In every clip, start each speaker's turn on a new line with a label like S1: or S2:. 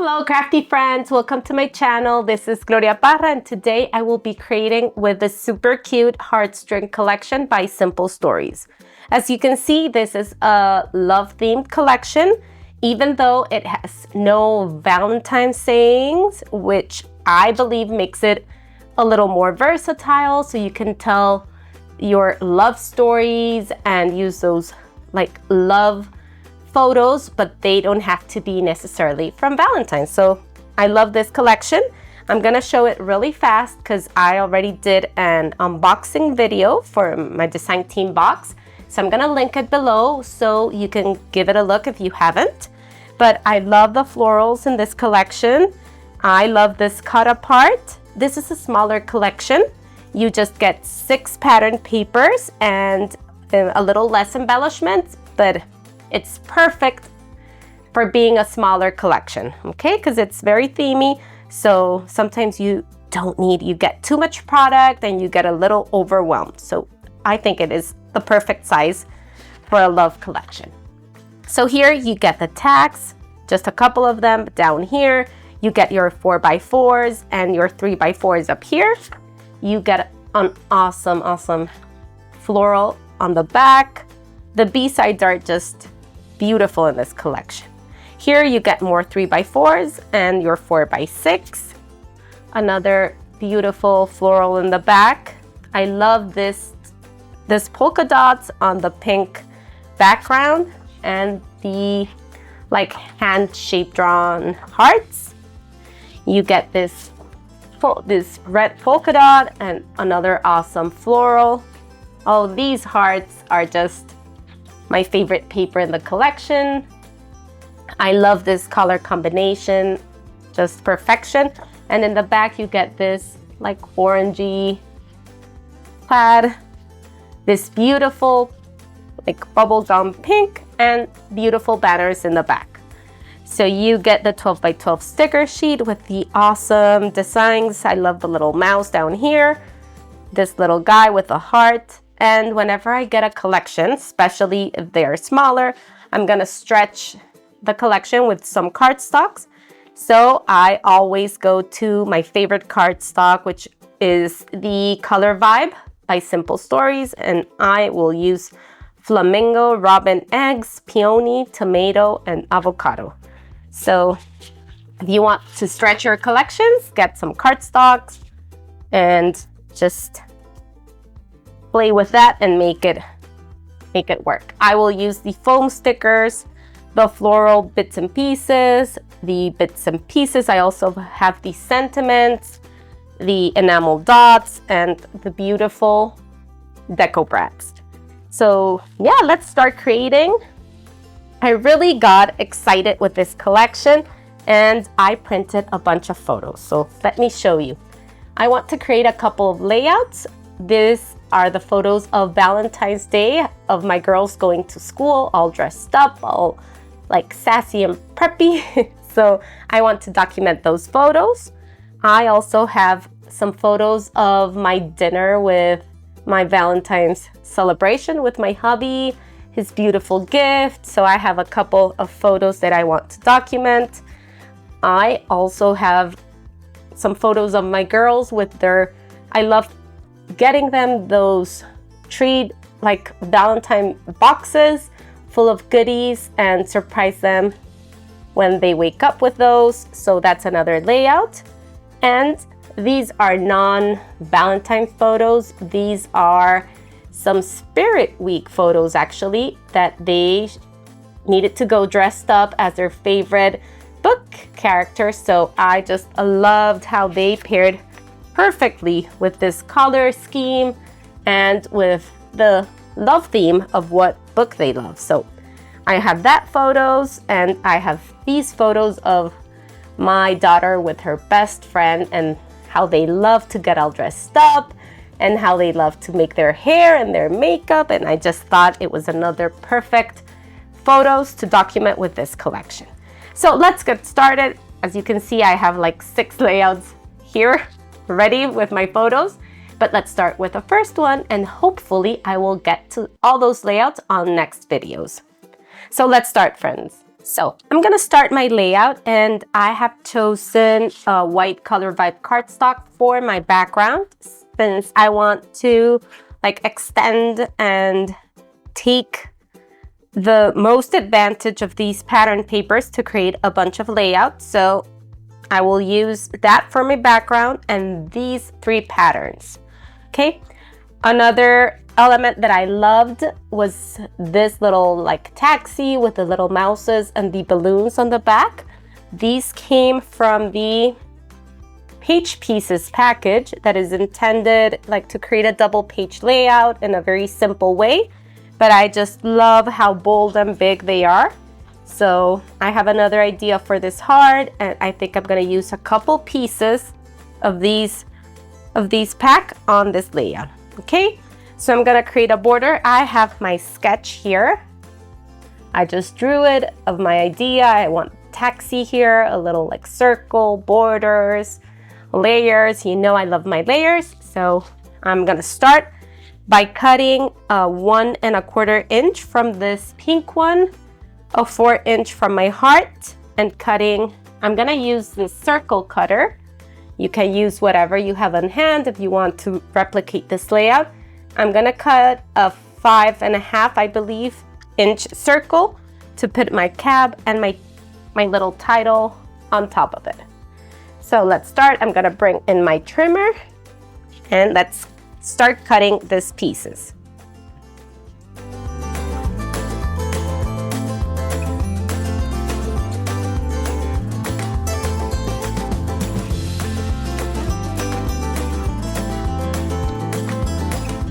S1: Hello crafty friends, welcome to my channel. This is Gloria Parra and today I will be creating with the super cute heartstring collection by Simple Stories. As you can see, this is a love themed collection, even though it has no Valentine sayings, which I believe makes it a little more versatile so you can tell your love stories and use those like love photos, but they don't have to be necessarily from Valentine. So I love this collection. I'm gonna show it really fast because I already did an unboxing video for my design team box. So I'm gonna link it below so you can give it a look if you haven't. But I love the florals in this collection. I love this cut apart. This is a smaller collection. You just get 6 pattern papers and a little less embellishments, but it's perfect for being a smaller collection, okay? Because it's very themey, so sometimes you get too much product and you get a little overwhelmed. So I think it is the perfect size for a love collection. So here you get the tags, just a couple of them down here. You get your 4x4s and your 3x4s up here. You get an awesome floral on the back. The B-sides are just beautiful in this collection. Here you get more 3x4s and your 4x6. Another beautiful floral in the back. I love this polka dots on the pink background and the like hand-shaped drawn hearts. You get this red polka dot and another awesome floral. Oh, these hearts are just my favorite paper in the collection. I love this color combination, just perfection. And in the back you get this like orangey plaid, this beautiful like bubblegum pink, and beautiful banners in the back. So you get the 12x12 sticker sheet with the awesome designs. I love the little mouse down here, this little guy with a heart. And whenever I get a collection, especially if they're smaller, I'm gonna stretch the collection with some cardstocks. So I always go to my favorite cardstock, which is the Color Vibe by Simple Stories. And I will use flamingo, robin eggs, peony, tomato, and avocado. So if you want to stretch your collections, get some cardstocks and just play with that and make it work. I will use the foam stickers, the floral bits and pieces, I also have the sentiments, the enamel dots, and the beautiful deco brads. So yeah, let's start creating. I really got excited with this collection and I printed a bunch of photos. So let me show you. I want to create a couple of layouts. These are the photos of Valentine's Day of my girls going to school, all dressed up, all like sassy and preppy. So I want to document those photos. I also have some photos of my dinner with my Valentine's celebration with my hubby, his beautiful gift. So I have a couple of photos that I want to document. I also have some photos of my girls with I love getting them those treat like Valentine boxes full of goodies and surprise them when they wake up with those. So that's another layout. And these are non-Valentine photos. These are some Spirit Week photos actually that they needed to go dressed up as their favorite book character. So I just loved how they paired perfectly with this color scheme and with the love theme of what book they love. So I have that photos and I have these photos of my daughter with her best friend and how they love to get all dressed up and how they love to make their hair and their makeup. And I just thought it was another perfect photos to document with this collection. So let's get started. As you can see, I have like 6 layouts here ready with my photos, but let's start with the first one and hopefully I will get to all those layouts on next videos. So let's start, friends. So I'm gonna start my layout, and I have chosen a white color vibe cardstock for my background since I want to like extend and take the most advantage of these pattern papers to create a bunch of layouts. So I will use that for my background and these 3 patterns. Okay, another element that I loved was this little like taxi with the little mouses and the balloons on the back. These came from the Page Pieces package that is intended like to create a double page layout in a very simple way, but I just love how bold and big they are. So I have another idea for this heart, and I think I'm gonna use a couple pieces of these pack on this layout. Okay, so I'm gonna create a border. I have my sketch here. I just drew it of my idea. I want taxi here, a little like circle, borders, layers. You know I love my layers. So I'm gonna start by cutting a 1 1/4 inch from this pink one, a 4 inch from my heart, and cutting, I'm gonna use this circle cutter. You can use whatever you have on hand if you want to replicate this layout. I'm gonna cut a 5 1/2, I believe, inch circle to put my cab and my little title on top of it. So let's start. I'm gonna bring in my trimmer and let's start cutting these pieces.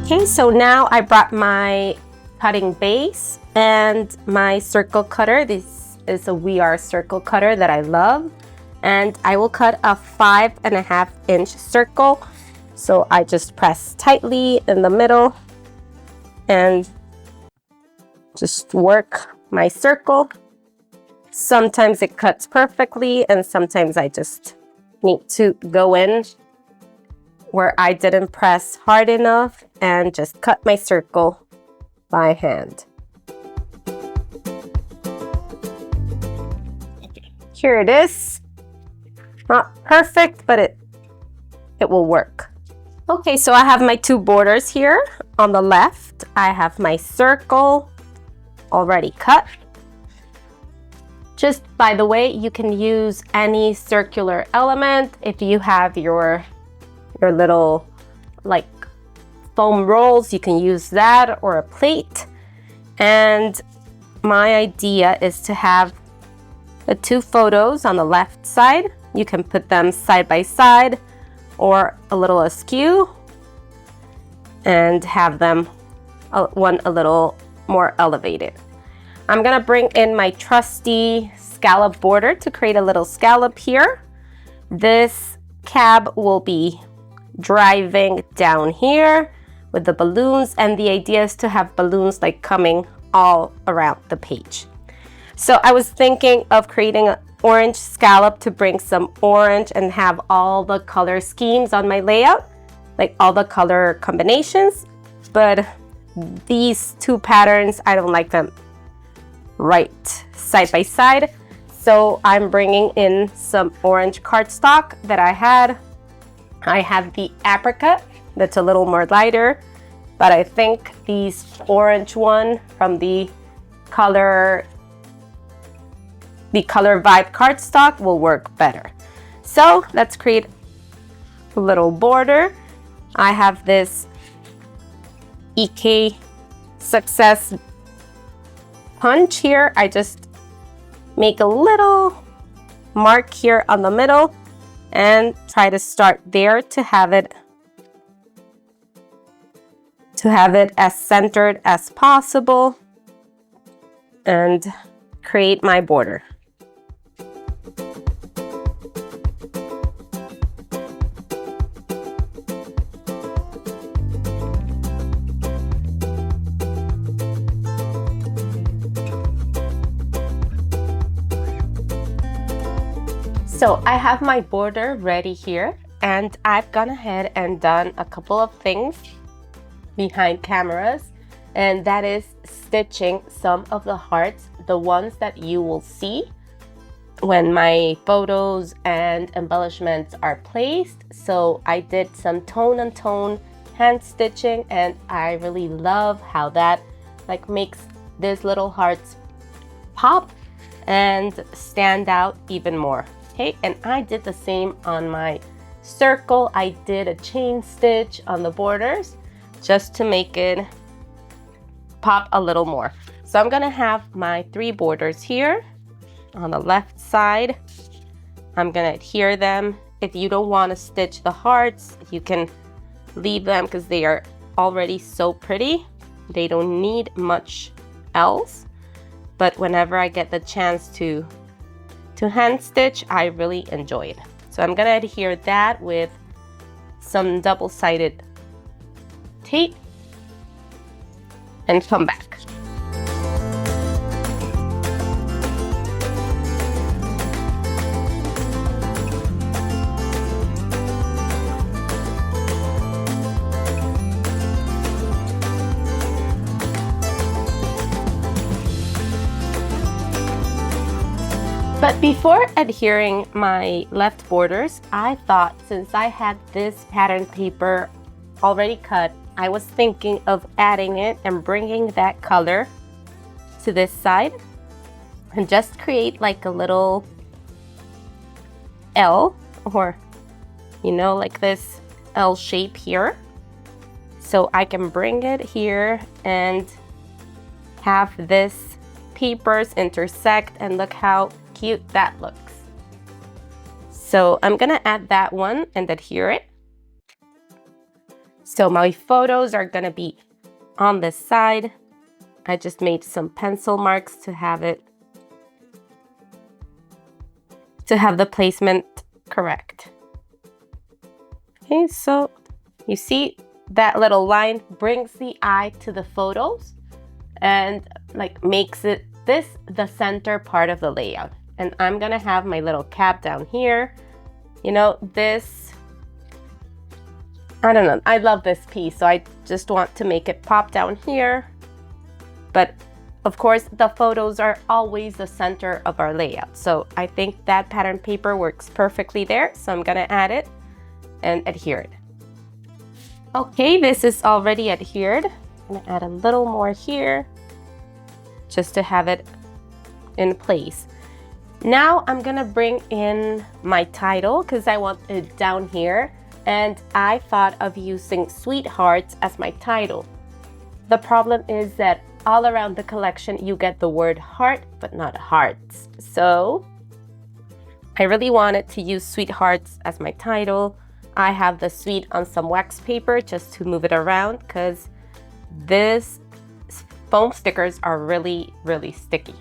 S1: Okay, so now I brought my cutting base and my circle cutter. This is a We Are circle cutter that I love. And I will cut a 5 1/2 inch circle. So I just press tightly in the middle and just work my circle. Sometimes it cuts perfectly and sometimes I just need to go in where I didn't press hard enough and just cut my circle by hand. Here it is. Not perfect, but it will work. Okay, so I have my 2 borders here. On the left, I have my circle already cut. Just by the way, you can use any circular element. If you have your little like foam rolls, you can use that, or a plate. And my idea is to have the 2 photos on the left side. You can put them side by side or a little askew and have them one a little more elevated. I'm gonna bring in my trusty scallop border to create a little scallop here. This cab will be driving down here with the balloons, and the idea is to have balloons like coming all around the page. So I was thinking of creating an orange scallop to bring some orange and have all the color schemes on my layout, like all the color combinations. But these 2 patterns, I don't like them right side by side. So I'm bringing in some orange cardstock that I had. I have the apricot that's a little more lighter, but I think these orange one from the color vibe cardstock will work better. So let's create a little border. I have this EK Success punch here. I just make a little mark here on the middle and try to start there to have it as centered as possible and create my border. So I have my border ready here, and I've gone ahead and done a couple of things behind cameras. and that is stitching some of the hearts, the ones that you will see when my photos and embellishments are placed. So I did some tone on tone hand stitching, and I really love how that like makes these little hearts pop and stand out even more. Okay, and I did the same on my circle. I did a chain stitch on the borders just to make it pop a little more. So I'm gonna have my 3 borders here on the left side. I'm gonna adhere them. If you don't want to stitch the hearts, you can leave them because they are already so pretty. They don't need much else. But whenever I get the chance to hand stitch, I really enjoy it. So I'm gonna adhere that with some double-sided tape and come back. But before adhering my left borders, I thought since I had this pattern paper already cut, I was thinking of adding it and bringing that color to this side and just create like a little L, or you know, like this L shape here. So I can bring it here and have this papers intersect, and look how cute that looks. So I'm gonna add that one and adhere it. So my photos are gonna be on this side. I just made some pencil marks to have the placement correct. Okay, so you see that little line brings the eye to the photos and like makes it the center part of the layout. And I'm gonna have my little cap down here. You know, this, I don't know, I love this piece, so I just want to make it pop down here. But of course, the photos are always the center of our layout. So I think that pattern paper works perfectly there. So I'm gonna add it and adhere it. Okay, this is already adhered. I'm gonna add a little more here just to have it in place. Now I'm gonna bring in my title because I want it down here, and I thought of using Sweethearts as my title. The problem is that all around the collection you get the word heart but not hearts. So I really wanted to use Sweethearts as my title. I have the sweet on some wax paper just to move it around because this foam stickers are really sticky.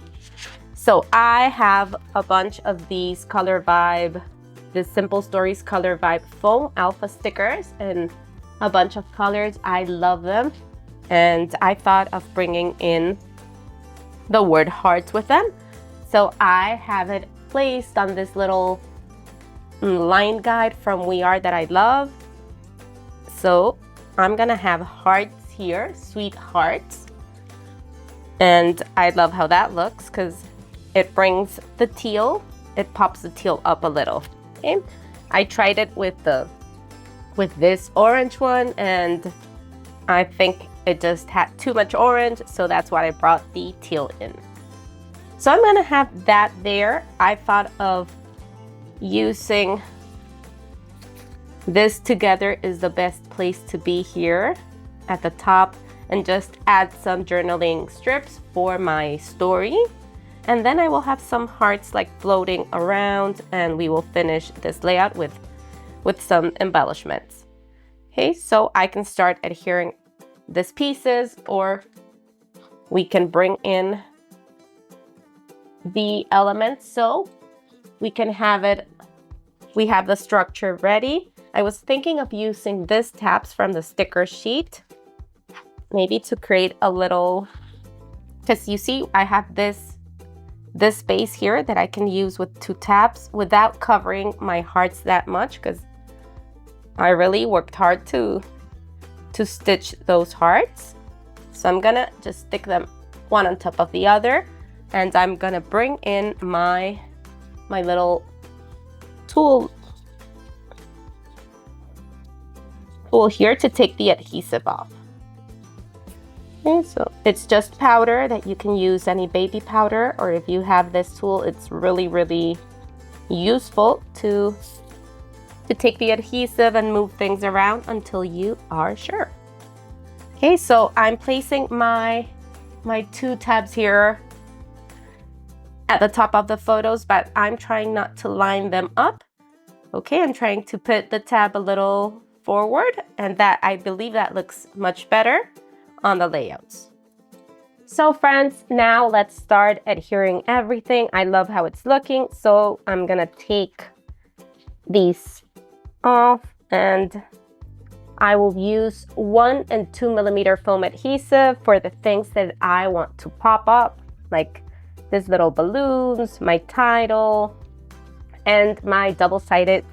S1: So I have a bunch of these Color Vibe, the Simple Stories Color Vibe foam alpha stickers in a bunch of colors. I love them. And I thought of bringing in the word hearts with them. So I have it placed on this little line guide from We Are that I love. So I'm gonna have hearts here, Sweethearts. And I love how that looks because it brings the teal, it pops the teal up a little. Okay, I tried it with this orange one, and I think it just had too much orange, so that's why I brought the teal in. So I'm gonna have that there. I thought of using this together is the best place to be here at the top, and just add some journaling strips for my story. And then I will have some hearts like floating around, and we will finish this layout with some embellishments. Okay, so I can start adhering these pieces, or we can bring in the elements so we can have it, we have the structure ready. I was thinking of using these tabs from the sticker sheet, maybe to create a little, because you see I have this space here that I can use with 2 tabs without covering my hearts that much, because I really worked hard to stitch those hearts. So I'm gonna just stick them one on top of the other, and I'm gonna bring in my little tool here to take the adhesive off. Okay, so it's just powder that you can use any baby powder, or if you have this tool, it's really useful to take the adhesive and move things around until you are sure. Okay, so I'm placing my 2 tabs here at the top of the photos, but I'm trying not to line them up. Okay, I'm trying to put the tab a little forward, and that, I believe that looks much better on the layouts. So friends, now let's start adhering everything. I love how it's looking, so I'm gonna take these off, and I will use 1 and 2 millimeter foam adhesive for the things that I want to pop up, like these little balloons, my title, and my double-sided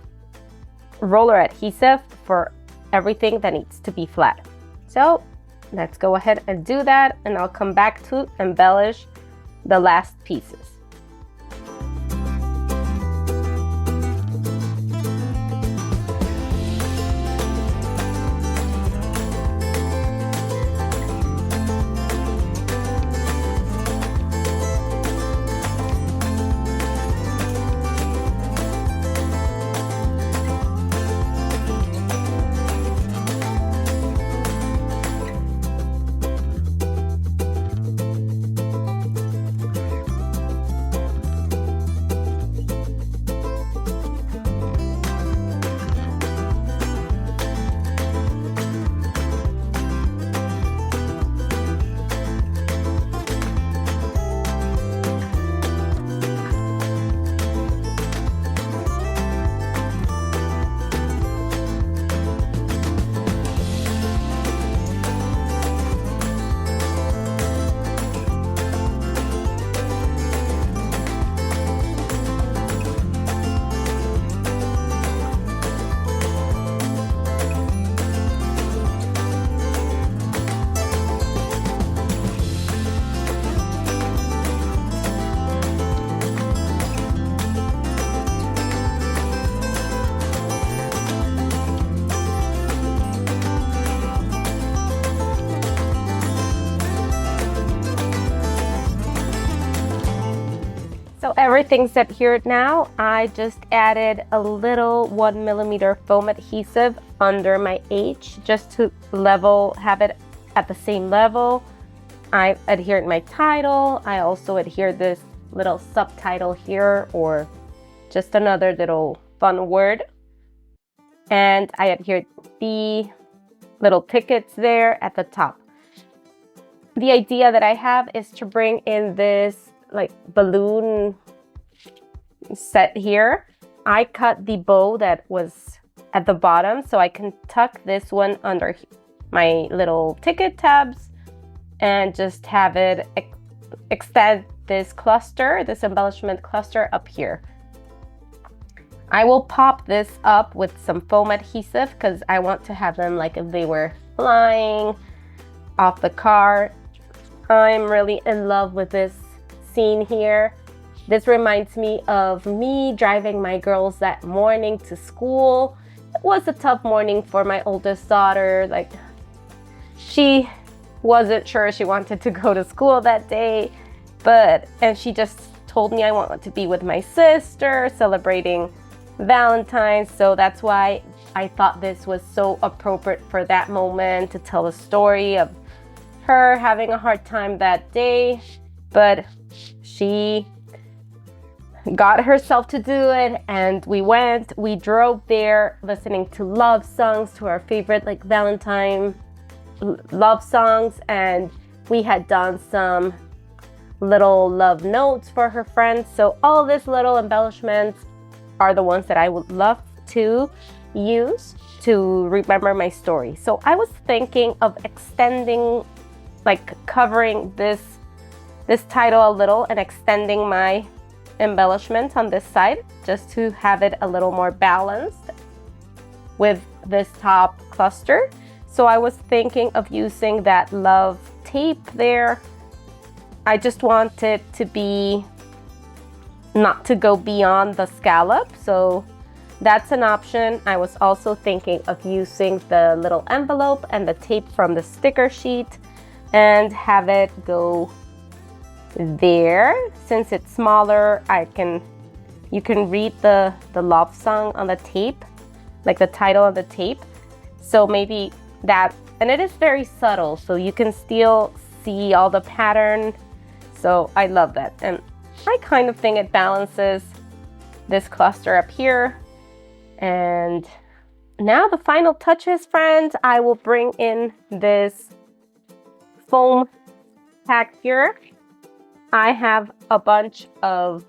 S1: roller adhesive for everything that needs to be flat. So let's go ahead and do that, and I'll come back to embellish the last pieces. So everything's adhered now. I just added a little 1 millimeter foam adhesive under my H just to have it at the same level. I adhered my title. I also adhered this little subtitle here, or just another little fun word. And I adhered the little tickets there at the top. The idea that I have is to bring in this like balloon set here. I cut the bow that was at the bottom so I can tuck this one under my little ticket tabs and just have it extend this cluster, this embellishment cluster up here. I will pop this up with some foam adhesive because I want to have them like if they were flying off the car. I'm really in love with this scene here. This reminds me of me driving my girls that morning to school. It was a tough morning for my oldest daughter. Like, she wasn't sure she wanted to go to school that day, and she just told me I wanted to be with my sister celebrating Valentine. So that's why I thought this was so appropriate for that moment, to tell a story of her having a hard time that day, but she got herself to do it, and we drove there listening to love songs, to our favorite like Valentine love songs, and we had done some little love notes for her friends. So all these little embellishments are the ones that I would love to use to remember my story. So I was thinking of extending, like covering this title a little and extending my embellishment on this side just to have it a little more balanced with this top cluster. So I was thinking of using that love tape there. I just want it to be not to go beyond the scallop, so that's an option. I was also thinking of using the little envelope and the tape from the sticker sheet and have it go there. Since it's smaller, you can read the love song on the tape, like the title of the tape. So maybe that, and it is very subtle, so you can still see all the pattern. So I love that. And I kind of think it balances this cluster up here. And now the final touches, friends, I will bring in this foam pack here. I have a bunch of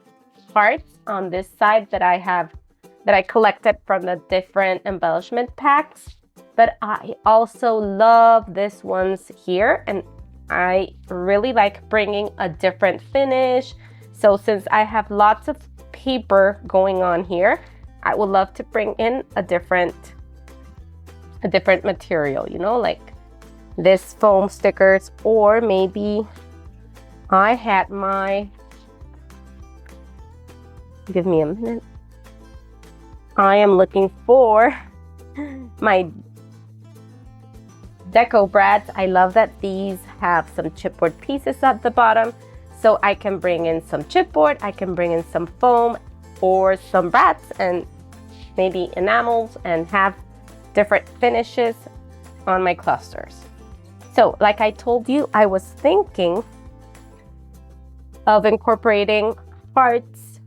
S1: hearts on this side that I collected from the different embellishment packs. But I also love this ones here, and I really like bringing a different finish. So since I have lots of paper going on here, I would love to bring in a different material, you know, like this foam stickers, or maybe I had give me a minute. I am looking for my deco brads. I love that these have some chipboard pieces at the bottom, so I can bring in some chipboard, I can bring in some foam or some brads and maybe enamels and have different finishes on my clusters. So like I told you, I was thinking of incorporating hearts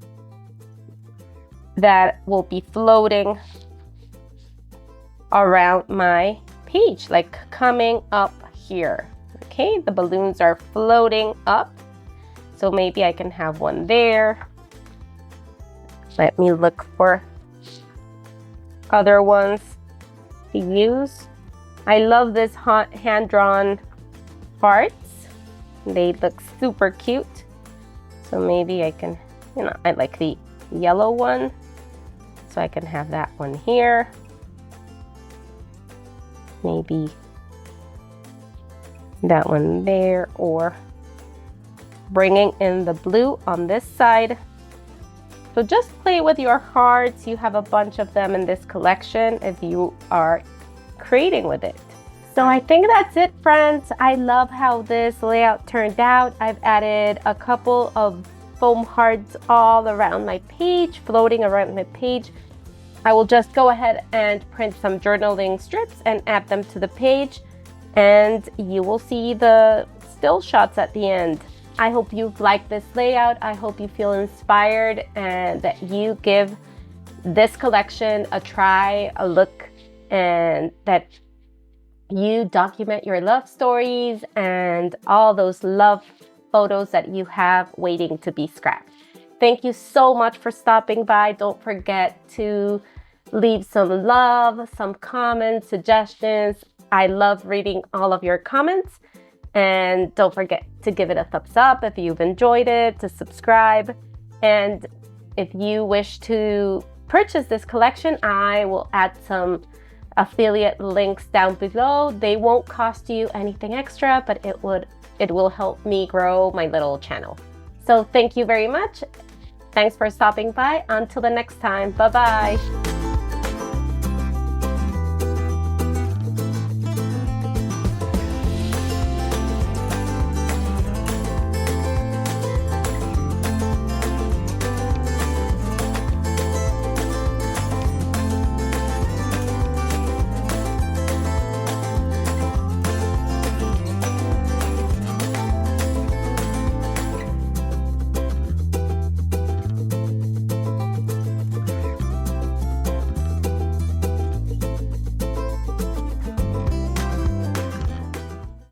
S1: that will be floating around my page, like coming up here. Okay, the balloons are floating up, so maybe I can have one there. Let me look for other ones to use. I love this hand-drawn hearts. They look super cute. So maybe I can, you know, I like the yellow one, so I can have that one here. Maybe that one there, or bringing in the blue on this side. So just play with your hearts. You have a bunch of them in this collection if you are creating with it. So I think that's it, friends. I love how this layout turned out. I've added a couple of foam hearts all around my page, floating around my page. I will just go ahead and print some journaling strips and add them to the page, and you will see the still shots at the end. I hope you've liked this layout. I hope you feel inspired and that you give this collection a try, a look, and that you document your love stories and all those love photos that you have waiting to be scrapped. Thank you so much for stopping by. Don't forget to leave some love, some comments, suggestions. I love reading all of your comments. And don't forget to give it a thumbs up if you've enjoyed it, to subscribe. And if you wish to purchase this collection, I will add some affiliate links down below. They won't cost you anything extra, but it will help me grow my little channel. So thank you very much. Thanks for stopping by. Until the next time, bye-bye.